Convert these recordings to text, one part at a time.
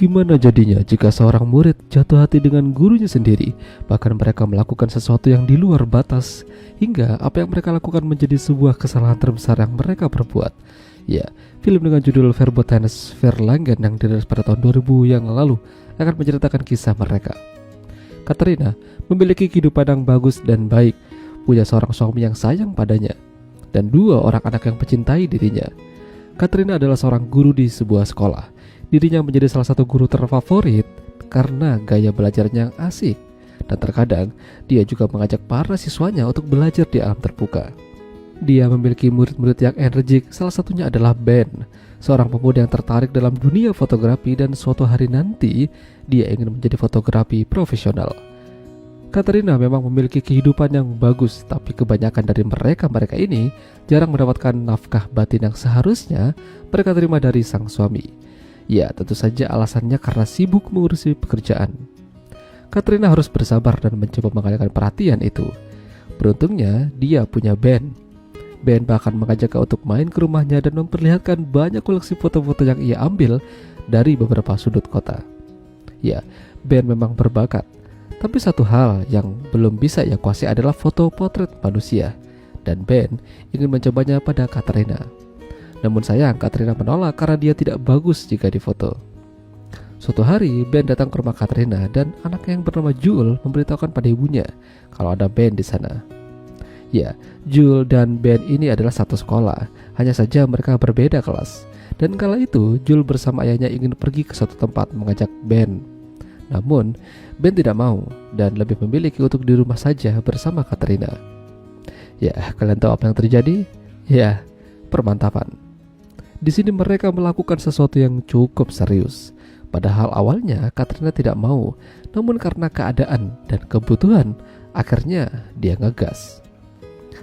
Gimana jadinya jika seorang murid jatuh hati dengan gurunya sendiri, bahkan mereka melakukan sesuatu yang di luar batas, hingga apa yang mereka lakukan menjadi sebuah kesalahan terbesar yang mereka perbuat? Ya, film dengan judul Verbotenes Verlangen yang dirilis pada tahun 2000 yang lalu akan menceritakan kisah mereka. Katrina memiliki kehidupan yang bagus dan baik, punya seorang suami yang sayang padanya, dan 2 orang anak yang mencintai dirinya. Katrina adalah seorang guru di sebuah sekolah. Dirinya menjadi salah satu guru terfavorit karena gaya belajarnya yang asik, dan terkadang dia juga mengajak para siswanya untuk belajar di alam terbuka. Dia memiliki murid-murid yang energik, salah satunya adalah Ben, seorang pemuda yang tertarik dalam dunia fotografi dan suatu hari nanti dia ingin menjadi fotografi profesional. Katrina memang memiliki kehidupan yang bagus, tapi kebanyakan dari mereka ini jarang mendapatkan nafkah batin yang seharusnya mereka terima dari sang suami. Ya, tentu saja alasannya karena sibuk mengurusi pekerjaan. Katrina harus bersabar dan mencoba mengalihkan perhatian itu. Beruntungnya, dia punya Ben. Ben bahkan mengajaknya untuk main ke rumahnya dan memperlihatkan banyak koleksi foto-foto yang ia ambil dari beberapa sudut kota. Ya, Ben memang berbakat. Tapi satu hal yang belum bisa ia kuasai adalah foto potret manusia. Dan Ben ingin mencobanya pada Katrina. Namun sayang, Katrina menolak karena dia tidak bagus jika difoto. Suatu hari, Ben datang ke rumah Katrina dan anaknya yang bernama Jul memberitahukan pada ibunya kalau ada Ben di sana. Ya, Jul dan Ben ini adalah satu sekolah, hanya saja mereka berbeda kelas. Dan kala itu, Jul bersama ayahnya ingin pergi ke suatu tempat mengajak Ben. Namun, Ben tidak mau dan lebih memilih untuk di rumah saja bersama Katrina. Ya, kalian tahu apa yang terjadi? Ya, permantapan. Di sini mereka melakukan sesuatu yang cukup serius. Padahal awalnya Katrina tidak mau, namun karena keadaan dan kebutuhan, akhirnya dia ngegas.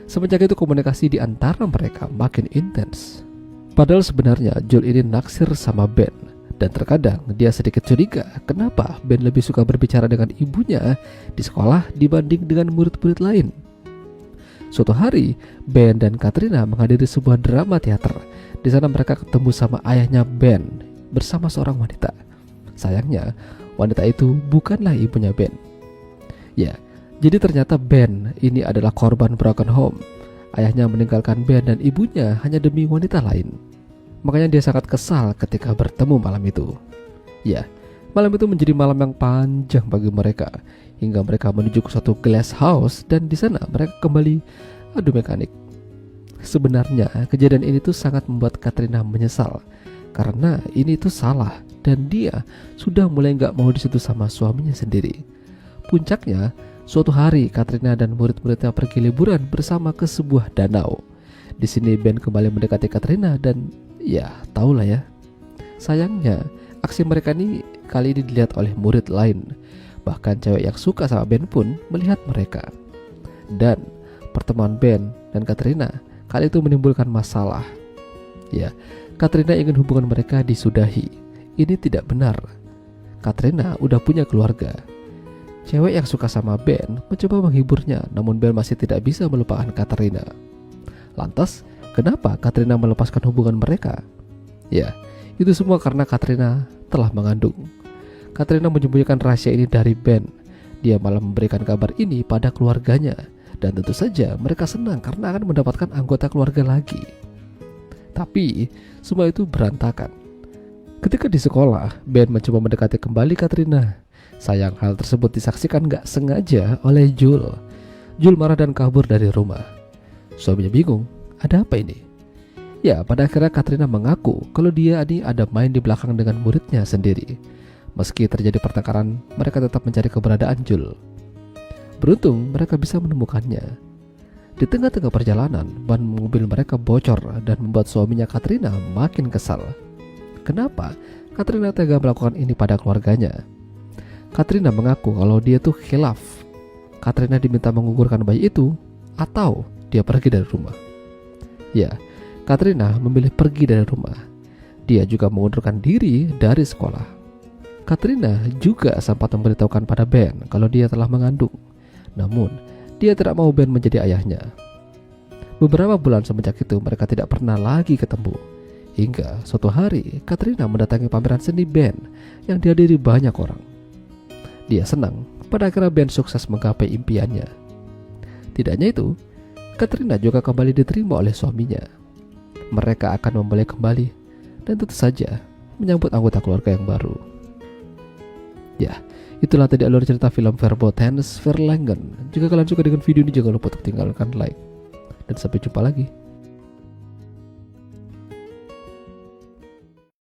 Semenjak itu komunikasi di antara mereka makin intens. Padahal sebenarnya Jul ini naksir sama Ben, dan terkadang dia sedikit curiga kenapa Ben lebih suka berbicara dengan ibunya di sekolah dibanding dengan murid-murid lain. Suatu hari, Ben dan Katrina menghadiri sebuah drama teater. Di sana mereka ketemu sama ayahnya Ben bersama seorang wanita. Sayangnya, wanita itu bukanlah ibunya Ben. Ya, jadi ternyata Ben ini adalah korban broken home. Ayahnya meninggalkan Ben dan ibunya hanya demi wanita lain. Makanya dia sangat kesal ketika bertemu malam itu. Ya, malam itu menjadi malam yang panjang bagi mereka, hingga mereka menuju ke suatu glass house dan di sana mereka kembali adu mekanik. Sebenarnya kejadian ini tuh sangat membuat Katrina menyesal karena ini tuh salah dan dia sudah mulai nggak mau di situ sama suaminya sendiri. Puncaknya, suatu hari Katrina dan murid-muridnya pergi liburan bersama ke sebuah danau. Di sini Ben kembali mendekati Katrina dan ya tahulah ya. Sayangnya aksi mereka ini kali ini dilihat oleh murid lain. Bahkan cewek yang suka sama Ben pun melihat mereka. Dan pertemuan Ben dan Katrina kali itu menimbulkan masalah. Ya, Katrina ingin hubungan mereka disudahi. Ini tidak benar. Katrina udah punya keluarga. Cewek yang suka sama Ben mencoba menghiburnya, namun Ben masih tidak bisa melupakan Katrina. Lantas, kenapa Katrina melepaskan hubungan mereka? Ya, itu semua karena Katrina telah mengandung. Katrina menyembunyikan rahasia ini dari Ben. Dia malah memberikan kabar ini pada keluarganya. Dan tentu saja mereka senang karena akan mendapatkan anggota keluarga lagi. Tapi semua itu berantakan. Ketika di sekolah, Ben mencoba mendekati kembali Katrina. Sayang hal tersebut disaksikan gak sengaja oleh Jul. Jul marah dan kabur dari rumah. Suaminya bingung, ada apa ini? Ya, pada akhirnya Katrina mengaku kalau dia ini ada main di belakang dengan muridnya sendiri. Meski terjadi pertengkaran, mereka tetap mencari keberadaan Jul. Beruntung mereka bisa menemukannya. Di tengah-tengah perjalanan, ban mobil mereka bocor dan membuat suaminya Katrina makin kesal. Kenapa Katrina tega melakukan ini pada keluarganya? Katrina mengaku kalau dia tuh khilaf. Katrina diminta menggugurkan bayi itu atau dia pergi dari rumah. Ya, Katrina memilih pergi dari rumah. Dia juga mengundurkan diri dari sekolah. Katrina juga sempat memberitahukan pada Ben kalau dia telah mengandung. Namun, dia tidak mau Ben menjadi ayahnya. Beberapa bulan semenjak itu mereka tidak pernah lagi ketemu. Hingga suatu hari Katrina mendatangi pameran seni band yang dihadiri banyak orang. Dia senang pada akhirnya band sukses menggapai impiannya. Tidak hanya itu, Katrina juga kembali diterima oleh suaminya. Mereka akan memulai kembali dan tentu saja menyambut anggota keluarga yang baru. Ya, itulah tadi alur cerita film Verboten Verlangen. Jika kalian suka dengan video ini, jangan lupa untuk tinggalkan like. Dan sampai jumpa lagi.